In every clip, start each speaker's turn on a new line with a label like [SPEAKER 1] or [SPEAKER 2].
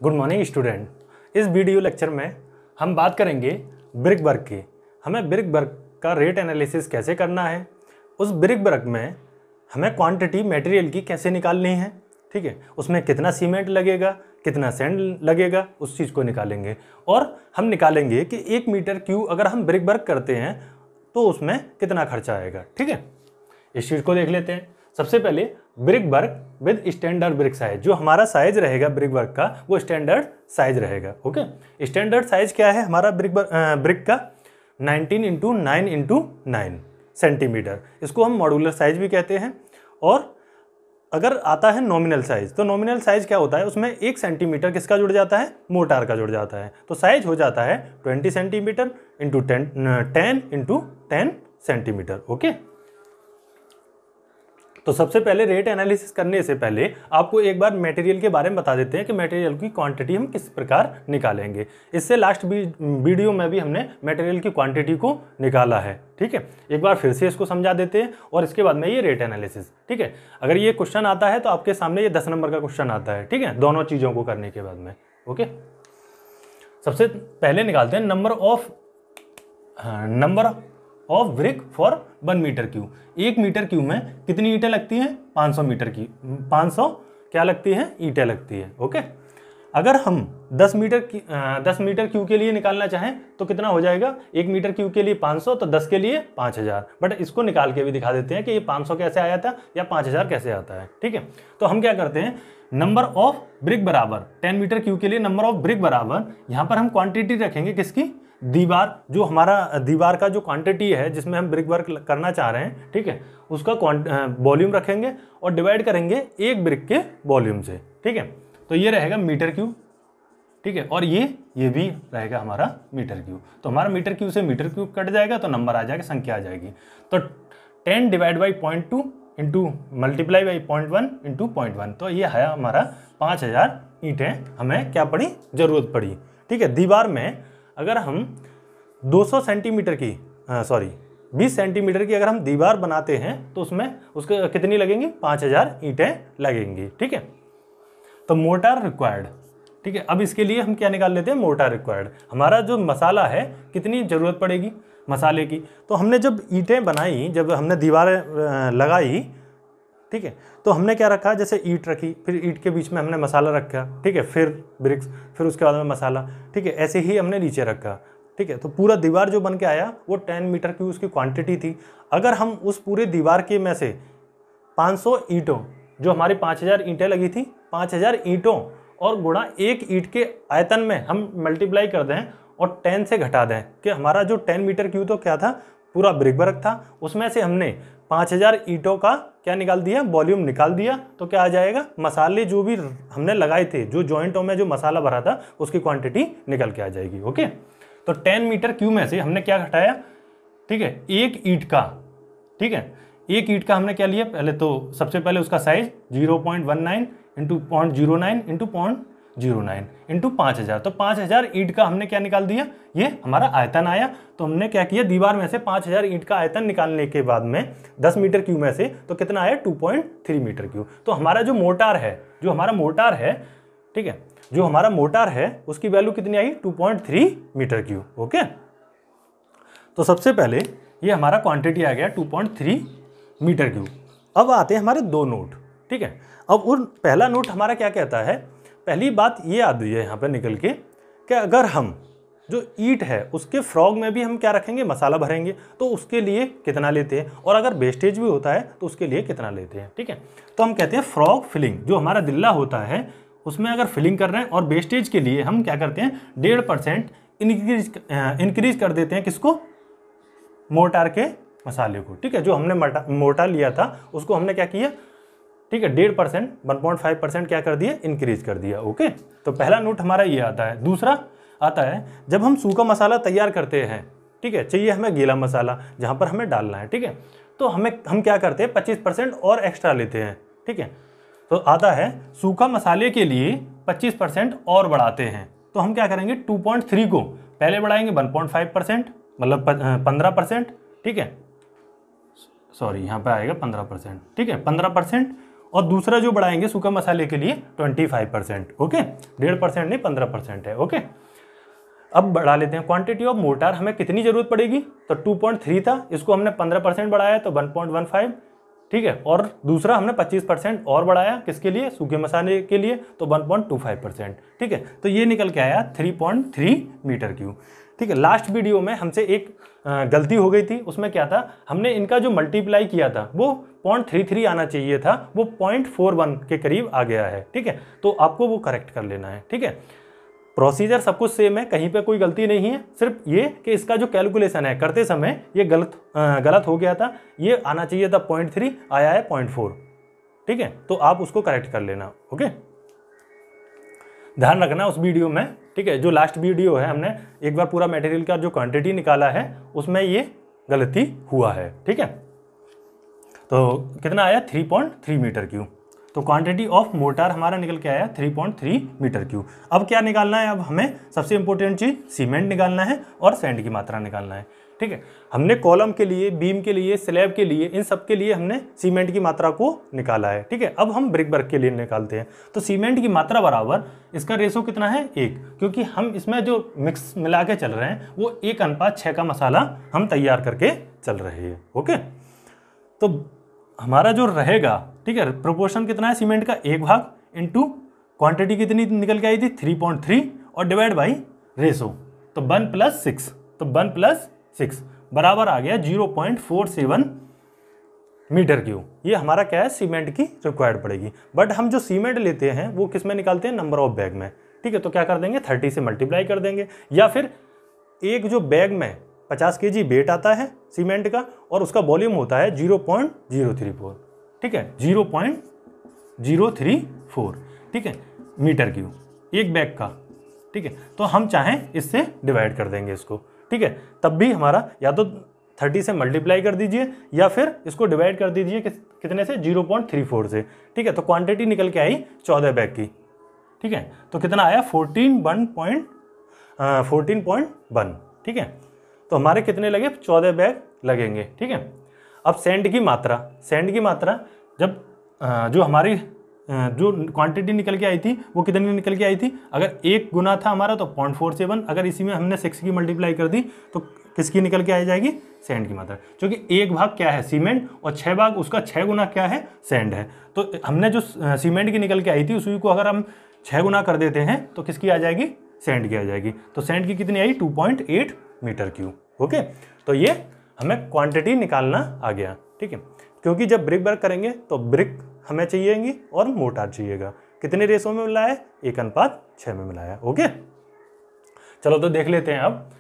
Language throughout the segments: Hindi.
[SPEAKER 1] Good morning student. इस वीडियो लेक्चर में हम बात करेंगे ब्रिक वर्क की। हमें ब्रिक वर्क का रेट एनालिसिस कैसे करना है, उस ब्रिक वर्क में हमें क्वांटिटी मटेरियल की कैसे निकालनी है, ठीक है, उसमें कितना सीमेंट लगेगा, कितना सैंड लगेगा, उस चीज़ को निकालेंगे। और हम निकालेंगे कि 1 मीटर क्यूब अगर हम ब्रिक वर्क करते हैं तो उसमें कितना खर्चा आएगा, ठीक है। इस चीज़ को देख लेते हैं। सबसे पहले brick work with standard brick size, जो हमारा साइज रहेगा ब्रिक वर्क का वो स्टैंडर्ड साइज रहेगा। ओके, स्टैंडर्ड साइज क्या है हमारा ब्रिक का 19 इंटू 9 इंटू 9 सेंटीमीटर। इसको हम मॉड्यूलर साइज भी कहते हैं। और अगर आता है नॉमिनल साइज, तो नॉमिनल साइज क्या होता है, उसमें 1 सेंटीमीटर किसका जुड़ जाता है, मोटार का जुड़ जाता है। तो साइज हो जाता है 20 centimetre into 10 into 10 centimetre. Okay, तो सबसे पहले रेट एनालिसिस करने से पहले आपको एक बार मटेरियल के बारे में बता देते हैं कि मटेरियल की क्वांटिटी हम किस प्रकार निकालेंगे। इससे लास्ट वीडियो में भी हमने मटेरियल की क्वांटिटी को निकाला है, ठीक है। एक बार फिर से इसको समझा देते हैं और इसके बाद में ये रेट एनालिसिस, ठीक है। अगर ये क्वेश्चन आता है तो आपके सामने ये 10 नंबर का क्वेश्चन आता है, ठीक है, दोनों चीज़ों को करने के बाद में। ओके, सबसे पहले निकालते हैं number of brick for 1 metre cube. 1 metre cube में कितनी ईंटें लगती हैं, 500 मीटर की 500 क्या लगती हैं, ईंटें लगती हैं। ओके, अगर हम 10 मीटर क्यूब के लिए निकालना चाहें तो कितना हो जाएगा, 1 मीटर क्यूब के लिए 500 तो 10 के लिए 5000। बट इसको निकाल के भी दिखा देते हैं कि ये 500 कैसे आया था या 5000 कैसे आता है, ठीक है। तो हम क्या करते हैं, नंबर ऑफ ब्रिक बराबर 10 मीटर क्यूब के लिए नंबर ऑफ ब्रिक बराबर, यहाँ पर हम क्वांटिटी रखेंगे किसकी, दीवार, जो हमारा दीवार का जो क्वांटिटी है जिसमें हम ब्रिक वर्क करना चाह रहे हैं, ठीक है, उसका वॉल्यूम रखेंगे और डिवाइड करेंगे एक ब्रिक के वॉल्यूम से, ठीक है। तो ये रहेगा मीटर क्यूब, ठीक है, और ये भी रहेगा हमारा मीटर क्यूब। तो हमारा मीटर क्यूब से मीटर क्यूब कट जाएगा तो नंबर आ जाएगा, संख्या आ जाएगी। तो 10 divide by 0.2 into multiply by 0.1 into 0.1, तो ये है हमारा 5000 ईंटें हमें क्या पड़ी, जरूरत पड़ी, ठीक है। दीवार में अगर हम 200 सेंटीमीटर की 20 सेंटीमीटर की अगर हम दीवार बनाते हैं तो उसमें उसके कितनी लगेंगी, 5000 ईंटें लगेंगी, ठीक है। तो मोटार रिक्वायर्ड, ठीक है। अब इसके लिए हम क्या निकाल लेते हैं, मोटार रिक्वायर्ड। हमारा जो मसाला है कितनी ज़रूरत पड़ेगी मसाले की। तो हमने जब ईंटें बनाई, जब हमने दीवार लगाई, ठीक है, तो हमने क्या रखा, जैसे ईंट रखी, फिर ईंट के बीच में हमने मसाला रखा, ठीक है, फिर ब्रिक्स, फिर उसके बाद में मसाला, ठीक है, ऐसे ही हमने नीचे रखा, ठीक है। तो पूरा दीवार जो बन के आया वो 10 मीटर की उसकी क्वांटिटी थी। अगर हम उस पूरे दीवार के में से 500 ईंटों, जो हमारी 5000 ईंटें लगी थी, 5000 ईंटों और गुणा एक ईंट के आयतन में हम मल्टीप्लाई कर दें और 10 से घटा दें कि हमारा जो 10 मीटर क्यूब तो क्या था, पूरा ब्रिक वर्क था, उसमें से हमने 5000 ईंटों का क्या निकाल दिया, वॉल्यूम निकाल दिया। तो क्या आ जाएगा, मसाले जो भी हमने लगाए थे, जो जॉइंटों में जो मसाला भरा था उसकी क्वांटिटी निकल के आ जाएगी। ओके, तो 10 मीटर क्यूब में से हमने क्या घटाया, ठीक है, एक ईंट का, ठीक है, एक ईंट का हमने क्या लिया, पहले तो सबसे पहले उसका साइज 0.19 इंटू 0.09 इंटू 0.09 इंटू 5000। तो 5000 ईंट का हमने क्या निकाल दिया, ये हमारा आयतन आया। तो हमने क्या किया, दीवार में से 5000 ईंट का आयतन निकालने के बाद में 10 मीटर क्यूब में से तो कितना आया, 2.3 मीटर क्यूब। तो हमारा जो मोटार है, ठीक है, जो हमारा मोटार है उसकी वैल्यू कितनी आई, 2.3 मीटर क्यूब। ओके, तो सबसे पहले ये हमारा क्वांटिटी आ गया 2.3 मीटर क्यूब। अब आते हैं हमारे दो नोट, ठीक है। अब उन पहला नोट हमारा क्या कहता है, पहली बात ये याद हुई है यहाँ पर निकल के कि अगर हम जो ईंट है उसके फ्रॉग में भी हम क्या रखेंगे, मसाला भरेंगे, तो उसके लिए कितना लेते हैं, और अगर वेस्टेज भी होता है तो उसके लिए कितना लेते हैं, ठीक है। तो हम कहते हैं फ्रॉग फिलिंग, जो हमारा दिल्ला होता है उसमें अगर फिलिंग कर रहे हैं, और वेस्टेज के लिए हम क्या करते हैं, 1.5% इंक्रीज कर देते हैं, किसको, मोटार के मसाले को, ठीक है। जो हमने मोटार लिया था उसको हमने क्या किया, ठीक है, 1.5% 1.5% क्या कर दिया, इंक्रीज कर दिया। ओके, तो पहला नोट हमारा ये आता है। दूसरा आता है जब हम सूखा मसाला तैयार करते हैं, ठीक है, चाहिए हमें गीला मसाला जहाँ पर हमें डालना है, ठीक है, तो हम क्या करते हैं, 25% और एक्स्ट्रा लेते हैं, ठीक है। तो आता है सूखा मसाले के लिए 25% और बढ़ाते हैं। तो हम क्या करेंगे, 2.3 को पहले बढ़ाएंगे 1.5%, मतलब 15%, ठीक है, सॉरी यहाँ पे आएगा 15%, ठीक है, 15%, और दूसरा जो बढ़ाएंगे सूखा मसाले के लिए 25%, ओके, 1.5% नहीं 15% है, ओके। अब बढ़ा लेते हैं क्वांटिटी ऑफ मोटार, हमें कितनी जरूरत पड़ेगी, तो 2.3 था, इसको हमने 15% बढ़ाया तो 1.15, ठीक है, और दूसरा हमने 25% और बढ़ाया किसके लिए, सूखे मसाले के लिए, तो 1.25%, ठीक है। तो ये निकल के आया 3.3 मीटर क्यूब, ठीक है। लास्ट वीडियो में हमसे एक गलती हो गई थी, उसमें क्या था, हमने इनका जो मल्टीप्लाई किया था वो 0.33 आना चाहिए था, वो 0.41 के करीब आ गया है, ठीक है। तो आपको वो करेक्ट कर लेना है, ठीक है। प्रोसीजर सब कुछ सेम है, कहीं पे कोई गलती नहीं है, सिर्फ ये कि इसका जो कैलकुलेशन है करते समय ये गलत हो गया था, ये आना चाहिए था 0.3, आया है 0.4, ठीक है। तो आप उसको करेक्ट कर लेना, ओके, ध्यान रखना उस वीडियो में, ठीक है। जो लास्ट वीडियो है हमने एक बार पूरा मटेरियल का जो क्वांटिटी निकाला है उसमें ये गलती हुआ है, ठीक है। तो कितना आया 3.3 मीटर क्यूब। तो क्वांटिटी ऑफ मोटार हमारा निकल के आया 3.3 मीटर क्यूब। अब क्या निकालना है, अब हमें सबसे इंपॉर्टेंट चीज सीमेंट निकालना है और सैंड की मात्रा निकालना है, ठीक है। हमने कॉलम के लिए, बीम के लिए, स्लैब के लिए, इन सब के लिए हमने सीमेंट की मात्रा को निकाला है, ठीक है। अब हम ब्रिक वर्क के लिए निकालते हैं। तो सीमेंट की मात्रा बराबर, इसका रेशो कितना है 1, क्योंकि हम इसमें जो मिक्स मिला के चल रहे हैं वो 1:6 का मसाला हम तैयार करके चल रहे हैं, ओके। तो हमारा जो रहेगा, ठीक है, प्रोपोर्शन कितना है, सीमेंट का 1 भाग इंटू क्वांटिटी कितनी निकल के आई थी 3.3 और डिवाइड बाई रेशो, तो 1+6, तो 1+6 बराबर आ गया 0.47 मीटर क्यूब। ये हमारा क्या है, सीमेंट की रिक्वायर्ड पड़ेगी। बट हम जो सीमेंट लेते हैं वो किस में निकालते हैं, नंबर ऑफ बैग में, ठीक है। तो क्या कर देंगे, 30 से मल्टीप्लाई कर देंगे, या फिर एक जो बैग में 50 kg वेट आता है सीमेंट का और उसका वॉल्यूम होता है 0.034, ठीक है, 0.034, ठीक है, मीटर क्यूब एक बैग का, ठीक है। तो हम चाहें इससे डिवाइड कर देंगे इसको, ठीक है। तब भी हमारा या तो 30 से मल्टीप्लाई कर दीजिए या फिर इसको डिवाइड कर दीजिए कितने से, 0.34 से, ठीक है। तो क्वांटिटी निकल के आई 14 बैग की, ठीक है। तो कितना आया 14.1, ठीक है। तो हमारे कितने लगे, 14 बैग लगेंगे, ठीक है। अब सैंड की मात्रा, सैंड की मात्रा जब जो हमारी जो क्वांटिटी निकल के आई थी वो कितनी निकल के आई थी, अगर 1 गुना था हमारा तो 0.47, अगर इसी में हमने 6 की मल्टीप्लाई कर दी तो किसकी निकल के आ जाएगी, सैंड की मात्रा, क्योंकि 1 भाग क्या है सीमेंट और 6 भाग उसका 6 गुना क्या है, सैंड है। तो हमने जो सीमेंट की निकल के आई थी उसी को अगर हम 6 गुना कर देते हैं तो किसकी आ जाएगी, सैंड की आ जाएगी। तो सैंड की कितनी आई 2.8 मीटर क्यूब, ओके। तो ये हमें क्वांटिटी निकालना आ गया, ठीक है। क्योंकि जब ब्रिक वर्क करेंगे तो ब्रिक हमें चाहिएगी और मोटार चाहिएगा। कितने रेशो में मिला है, 1:6 में मिलाया, ओके। चलो तो देख लेते हैं अब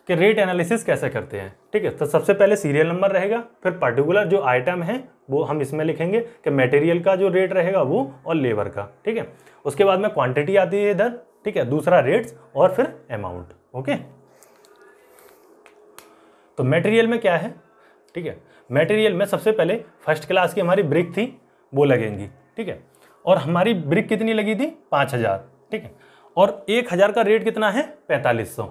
[SPEAKER 1] कि रेट एनालिसिस कैसे करते हैं, ठीक है। तो सबसे पहले सीरियल नंबर रहेगा, फिर पर्टिकुलर जो आइटम है वो हम इसमें लिखेंगे कि मटेरियल का जो रेट रहेगा वो और लेबर का, ठीक है। उसके बाद में क्वांटिटी आती है इधर, ठीक है, दूसरा रेट्स और फिर अमाउंट, ओके। तो मटेरियल में क्या है, ठीक है, मटेरियल में सबसे पहले फर्स्ट क्लास की हमारी ब्रिक थी वो लगेंगी, ठीक है। और हमारी ब्रिक कितनी लगी थी 5000, ठीक है। और 1000 का रेट कितना है 4500,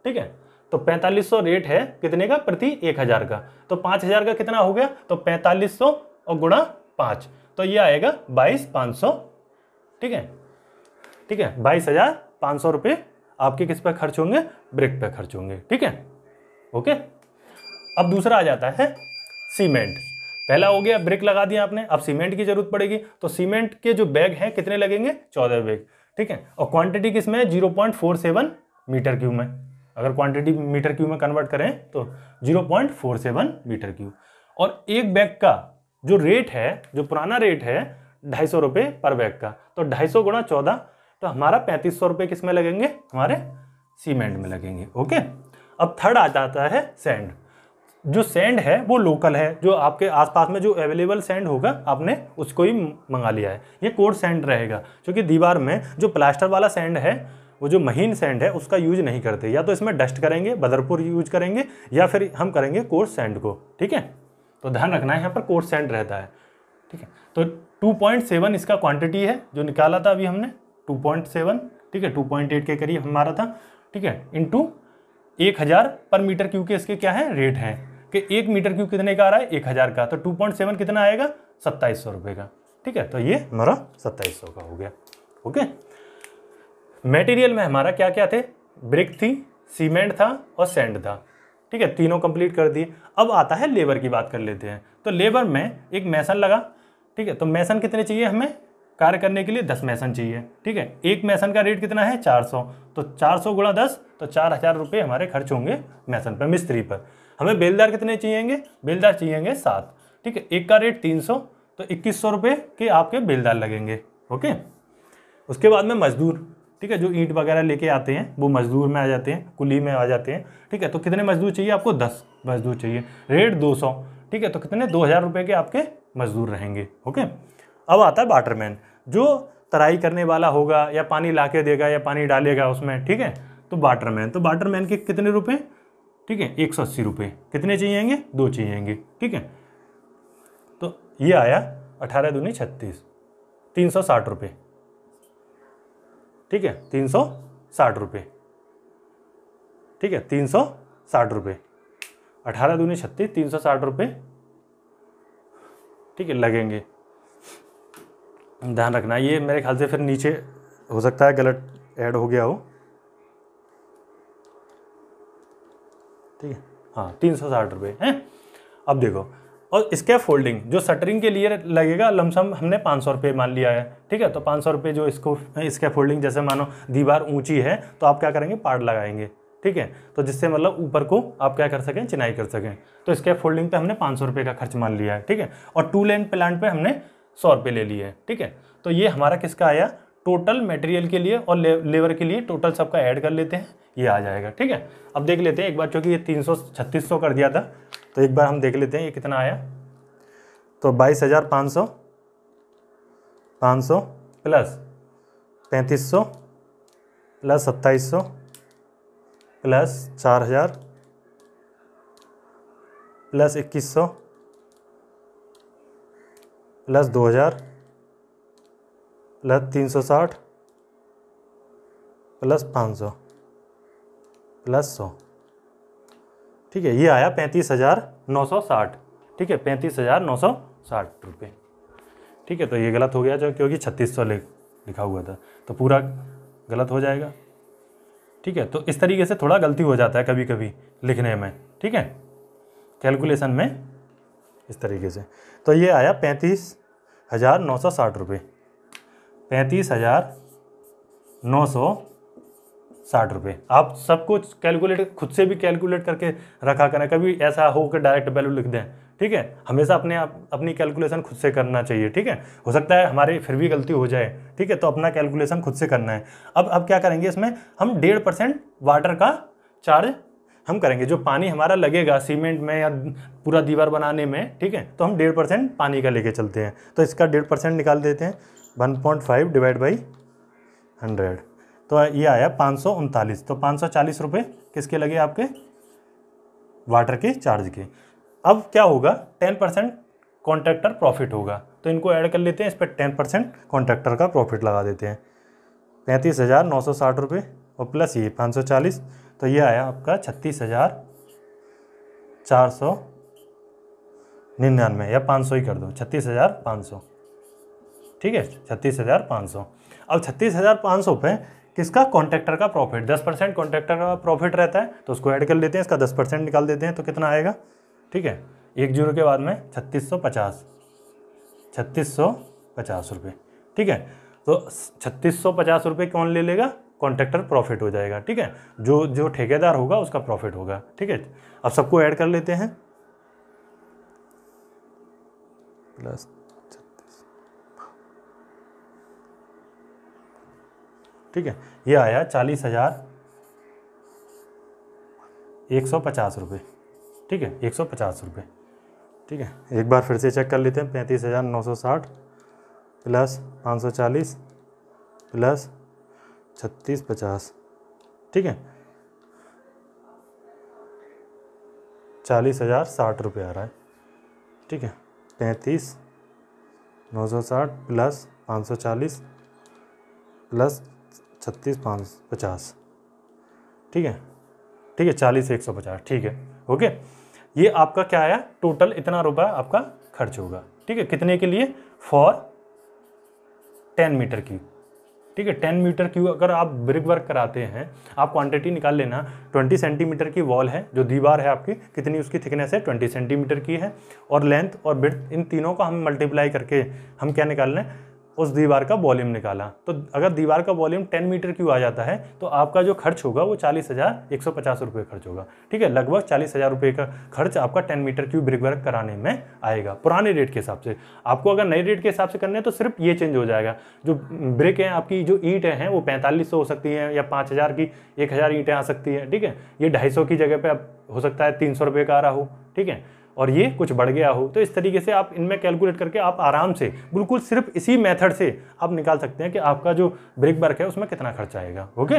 [SPEAKER 1] ठीक है। तो 4500 रेट है कितने का, प्रति 1000 का। तो 5000 का कितना हो गया, तो 4500 और गुणा 5, तो ये आएगा 22500, ठीक है, ठीक है। 22500 रुपये आपके किस पे खर्च होंगे, ब्रिक पे खर्च होंगे, ठीक है, ओके। अब दूसरा आ जाता है सीमेंट। पहला हो गया ब्रिक लगा दिया आपने, अब सीमेंट की जरूरत पड़ेगी। तो सीमेंट के जो बैग हैं कितने लगेंगे, 14 बैग, ठीक है। और क्वांटिटी किस में है, 0.47 मीटर क्यूब में। अगर क्वांटिटी मीटर क्यूब में कन्वर्ट करें तो 0.47 मीटर क्यूब। और एक बैग का जो रेट है, जो पुराना रेट है 250 रुपये पर बैग का, तो 250 गुणा 14, तो हमारा 3500 रुपये किस में लगेंगे, हमारे सीमेंट में लगेंगे, ओके। अब थर्ड आ जाता है सैंड। जो सैंड है वो लोकल है, जो आपके आसपास में जो अवेलेबल सैंड होगा आपने उसको ही मंगा लिया है। ये कोर्स सैंड रहेगा, क्योंकि दीवार में जो प्लास्टर वाला सैंड है, वो जो महीन सैंड है उसका यूज नहीं करते, या तो इसमें डस्ट करेंगे, बदरपुर यूज करेंगे, या फिर हम करेंगे कोर्स सैंड को, ठीक है। तो ध्यान रखना है यहाँ पर कोर्स सैंड रहता है, ठीक है। तो 2.7 इसका क्वांटिटी है जो निकाला था अभी हमने, 2.7, ठीक है, 2.8 के करीब हमारा था, ठीक है, इंटू 1000 पर मीटर क्यूब के इसके क्या है रेट है कि 1 मीटर क्यूब कितने का आ रहा है 1000 का, तो 2.7 कितना आएगा 2700 रुपये का, ठीक है, तो ये हमारा 2700 का हो गया। ओके, मटेरियल में हमारा क्या क्या थे, ब्रिक थी, सीमेंट था और सैंड था, ठीक है, तीनों कंप्लीट कर दिए। अब आता है लेबर की बात कर लेते हैं। तो लेबर में एक मैसन लगा, ठीक है, तो मैसन कितने चाहिए हमें कार्य करने के लिए, 10 मैसन चाहिए, ठीक है। एक मैसन का रेट कितना है 400, तो 400 गुणा 10 तो 4000 रुपये हमारे खर्च होंगे मैसन पर, मिस्त्री पर। हमें बेलदार कितने चाहिएंगे, बेलदार चाहिएंगे 7, ठीक है, एक का रेट 300 तो 2100 रुपये के आपके बेलदार लगेंगे। ओके, उसके बाद में मजदूर, ठीक है, जो ईंट वगैरह लेके आते हैं वो मजदूर में आ जाते हैं, कुली में आ जाते हैं, ठीक है। तो कितने मजदूर चाहिए आपको, 10 मजदूर चाहिए, रेट 200, ठीक है, तो कितने 2000 रुपये के आपके मजदूर रहेंगे। ओके, अब आता है वाटरमैन, जो तराई करने वाला होगा या पानी ला के देगा या पानी डालेगा उसमें, ठीक है, तो वाटरमैन, तो वाटरमैन के कितने रुपए, ठीक है, 180 रुपये। कितने चाहिएंगे, 2 चाहिएंगे, ठीक है। तो ये आया 18 दूनी 36, 360 रुपये, ठीक है, 360 रुपये, ठीक है, 360 रुपये, 18 दूनी 36, 360 रुपये, ठीक है, लगेंगे। ध्यान रखना, ये मेरे ख्याल से फिर नीचे हो सकता है गलत ऐड हो गया हो, ठीक है, हाँ 360 रुपये हैं। अब देखो, और स्कैप फोल्डिंग जो शटरिंग के लिए लगेगा, लमसम हमने 500 रुपये मान लिया है, ठीक है। तो 500 रुपये जो इसको स्कैप फोल्डिंग, जैसे मानो दीवार ऊंची है तो आप क्या करेंगे, पार्ट लगाएंगे, ठीक है, तो जिससे मतलब ऊपर को आप क्या कर सकें, चिनाई कर सकें। तो स्कैप फोल्डिंग पे हमने 500 रुपये का खर्च मान लिया है, ठीक है। और टूल एंड प्लांट पे हमने 100 रुपये ले लिए हैं, ठीक है। तो ये हमारा किसका आया, टोटल मटेरियल के लिए और लेबर के लिए टोटल सबका ऐड कर लेते हैं, ये आ जाएगा, ठीक है। अब देख लेते हैं एक बार, क्योंकि ये 3600 कर दिया था, तो एक बार हम देख लेते हैं ये कितना आया। तो 22,500 500 plus 3500 plus 2700 plus 4000 plus 2100 plus 2000 plus 360 plus 500 plus 100, ठीक है, ये आया 35,960, ठीक है, 35,960 रुपये, ठीक है। तो ये गलत हो गया जो, क्योंकि 3600 लिखा हुआ था, तो पूरा गलत हो जाएगा, ठीक है। तो इस तरीके से थोड़ा गलती हो जाता है कभी कभी लिखने में, ठीक है, कैलकुलेशन में इस तरीके से। तो ये आया 35,960 रुपये, 35,960 रुपये। आप सब कुछ कैलकुलेट खुद से भी कैलकुलेट करके रखा करें, कभी ऐसा हो कि डायरेक्ट वैल्यू लिख दें, ठीक है। हमेशा अपनी कैलकुलेशन खुद से करना चाहिए, ठीक है। हो सकता है हमारी फिर भी गलती हो जाए, ठीक है, तो अपना कैलकुलेशन खुद से करना है। अब क्या करेंगे, इसमें हम 1.5% वाटर का चार्ज हम करेंगे। जो पानी हमारा लगेगा सीमेंट में या पूरा दीवार बनाने में, ठीक है, तो हम 1.5% पानी का लेके चलते हैं। तो इसका 1.5% निकाल देते हैं, 1.5 डिवाइड बाई 100, तो ये आया 539। तो 540 रुपये किसके लगे, आपके वाटर के चार्ज के। अब क्या होगा, 10% कॉन्ट्रैक्टर प्रॉफिट होगा, तो इनको ऐड कर लेते हैं, इस पर 10% कॉन्ट्रैक्टर का प्रॉफिट लगा देते हैं। 35,960 रुपये और प्लस ये 540, तो ये आया आपका 36,499, या 500 ही कर दो, 36,500, ठीक है, 36,500। अब 36,500 पे किसका, कॉन्ट्रैक्टर का प्रॉफिट, 10% कॉन्ट्रैक्टर का प्रॉफिट रहता है, तो उसको ऐड कर लेते हैं, इसका 10% निकाल देते हैं, तो कितना आएगा, ठीक है, 1 जीरो के बाद में 3650 रुपये, ठीक है। तो 3650 रुपये कौन ले लेगा, कॉन्ट्रैक्टर प्रॉफिट हो जाएगा, ठीक है, जो ठेकेदार होगा उसका प्रॉफिट होगा, ठीक है। अब सबको ऐड कर लेते हैं, प्लस 36, ठीक है, ये आया 40,150 रुपये, ठीक है, 150 रुपये, ठीक है। एक बार फिर से चेक कर लेते हैं, 35,960 प्लस 540 प्लस 3650, ठीक है, 40,060 रुपये आ रहा है, ठीक है। 35,960 प्लस 540 प्लस 36,550, ठीक है, ठीक है, 40,150, ठीक है, ओके। ये आपका क्या आया, टोटल इतना रुपया आपका खर्च होगा, ठीक है, कितने के लिए, फॉर 10 मीटर क्यूब। ठीक है, 10 मीटर क्यूब अगर आप ब्रिक वर्क कराते हैं, आप क्वांटिटी निकाल लेना। 20 सेंटीमीटर की वॉल है, जो दीवार है आपकी, कितनी उसकी थिकनेस है, 20 सेंटीमीटर की है, और लेंथ और विड्थ, इन तीनों को हम मल्टीप्लाई करके हम क्या निकालना है, उस दीवार का वॉल्यूम निकाला। तो अगर दीवार का वॉल्यूम 10 मीटर क्यूब आ जाता है तो आपका जो खर्च होगा वो 40,150 रुपये खर्च होगा। ठीक है, लगभग 40,000 रुपये का खर्च आपका 10 मीटर क्यूब ब्रिक वर्क कराने में आएगा, पुराने रेट के हिसाब से। आपको अगर नए रेट के हिसाब से करने हैं तो सिर्फ ये चेंज हो जाएगा, जो ब्रिक है आपकी, जो ईंट हैं वो 4500 हो सकती हैं, या 5000 की 1000 ईंटें आ सकती हैं। ठीक है, ये 250 की जगह पे अब हो सकता है 300 रुपये का आ रहा हो। ठीक है, और ये कुछ बढ़ गया हो, तो इस तरीके से आप इनमें कैलकुलेट करके आप आराम से बिल्कुल सिर्फ इसी मेथड से आप निकाल सकते हैं कि आपका जो ब्रिक वर्क है उसमें कितना खर्च आएगा। ओके,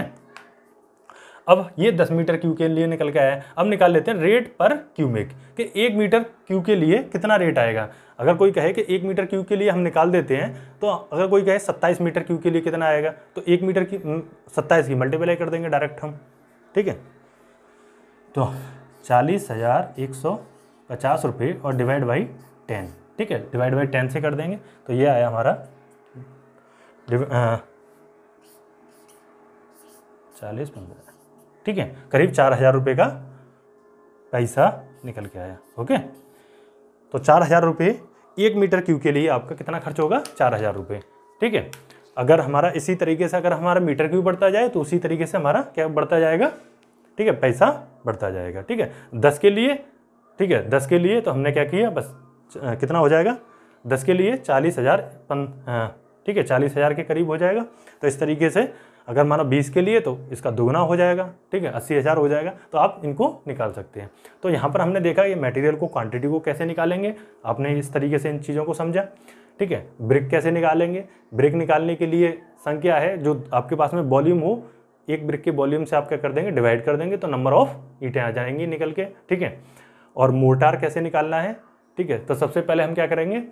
[SPEAKER 1] अब ये 10 मीटर क्यूब के लिए निकल के आया है। अब निकाल लेते हैं रेट पर क्यूबिक, कि 1 मीटर क्यूब के लिए कितना रेट आएगा। अगर कोई कहे कि 1 मीटर क्यूब के लिए हम निकाल देते हैं, तो अगर कोई कहे 27 मीटर क्यूब के लिए कितना आएगा, तो 1 मीटर की 27 की मल्टीप्लाई कर देंगे डायरेक्ट हम। ठीक है, तो 40,150 रुपये और डिवाइड बाई 10। ठीक है, डिवाइड बाई 10 से कर देंगे तो ये आया हमारा 40-15। ठीक है, करीब 4,000 रुपये का पैसा निकल के आया। ओके, तो 4,000 रुपये 1 मीटर क्यूब के लिए आपका कितना खर्च होगा, 4,000 रुपये। ठीक है, अगर हमारा इसी तरीके से अगर हमारा मीटर क्यूब बढ़ता जाए तो उसी तरीके से हमारा क्या बढ़ता जाएगा, ठीक है, पैसा बढ़ता जाएगा। ठीक है, 10 के लिए, ठीक है, 10 के लिए तो हमने क्या किया, बस कितना हो जाएगा, 10 के लिए 40,000, ठीक है, 40,000 के करीब हो जाएगा। तो इस तरीके से अगर माना 20 के लिए तो इसका दोगुना हो जाएगा। ठीक है, 80,000 हो जाएगा। तो आप इनको निकाल सकते हैं। तो यहाँ पर हमने देखा ये मटेरियल को, क्वांटिटी को कैसे निकालेंगे, आपने इस तरीके से इन चीज़ों को समझा। ठीक है, ब्रिक कैसे निकालेंगे, ब्रिक निकालने के लिए संख्या है जो आपके पास में वॉल्यूम हो, एक ब्रिक के वॉल्यूम से आप क्या कर देंगे, डिवाइड कर देंगे, तो नंबर ऑफ ईंटें आ जाएंगी निकल के। ठीक है, और मोर्टार कैसे निकालना है। ठीक है, तो सबसे पहले हम क्या करेंगे,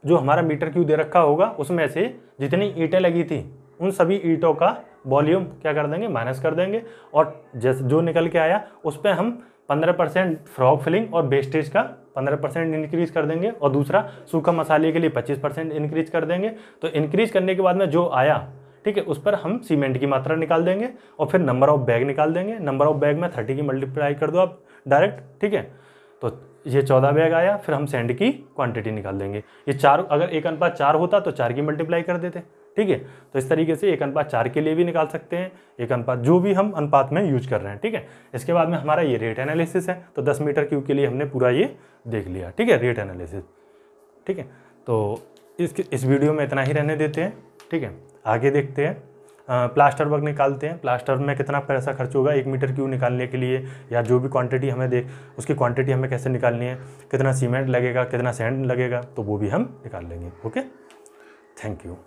[SPEAKER 1] जो हमारा मीटर क्यूब दे रखा होगा उसमें से जितनी ईंटें लगी थी उन सभी ईंटों का वॉल्यूम क्या कर देंगे, माइनस कर देंगे, और जैसे जो निकल के आया उस पर हम 15% फ्रॉग फिलिंग और वेस्टेज का 15% इंक्रीज कर देंगे, और दूसरा सूखा मसाले के लिए 25% इंक्रीज कर देंगे। तो इंक्रीज करने के बाद में जो आया, ठीक है, उस पर हम सीमेंट की मात्रा निकाल देंगे, और फिर नंबर ऑफ बैग निकाल देंगे। नंबर ऑफ बैग में 30 की मल्टीप्लाई कर दो आप डायरेक्ट। ठीक है, तो ये 14 बैग आया। फिर हम सैंड की क्वांटिटी निकाल देंगे। ये 4, अगर 1:4 होता तो 4 की मल्टीप्लाई कर देते। ठीक है, तो इस तरीके से 1:4 के लिए भी निकाल सकते हैं, 1 जो भी हम अनुपात में यूज कर रहे हैं। ठीक है, इसके बाद में हमारा ये रेट एनालिसिस है। तो 10 मीटर क्यूब के लिए हमने पूरा ये देख लिया। ठीक है, रेट एनालिसिस। ठीक है, तो इस वीडियो में इतना ही रहने देते हैं। ठीक है, आगे देखते हैं, प्लास्टर वर्क निकालते हैं। प्लास्टर में कितना पैसा खर्च होगा 1 मीटर क्यूब निकालने के लिए, या जो भी क्वांटिटी हमें उसकी क्वांटिटी हमें कैसे निकालनी है, कितना सीमेंट लगेगा, कितना सैंड लगेगा, तो वो भी हम निकाल लेंगे। Okay, thank you.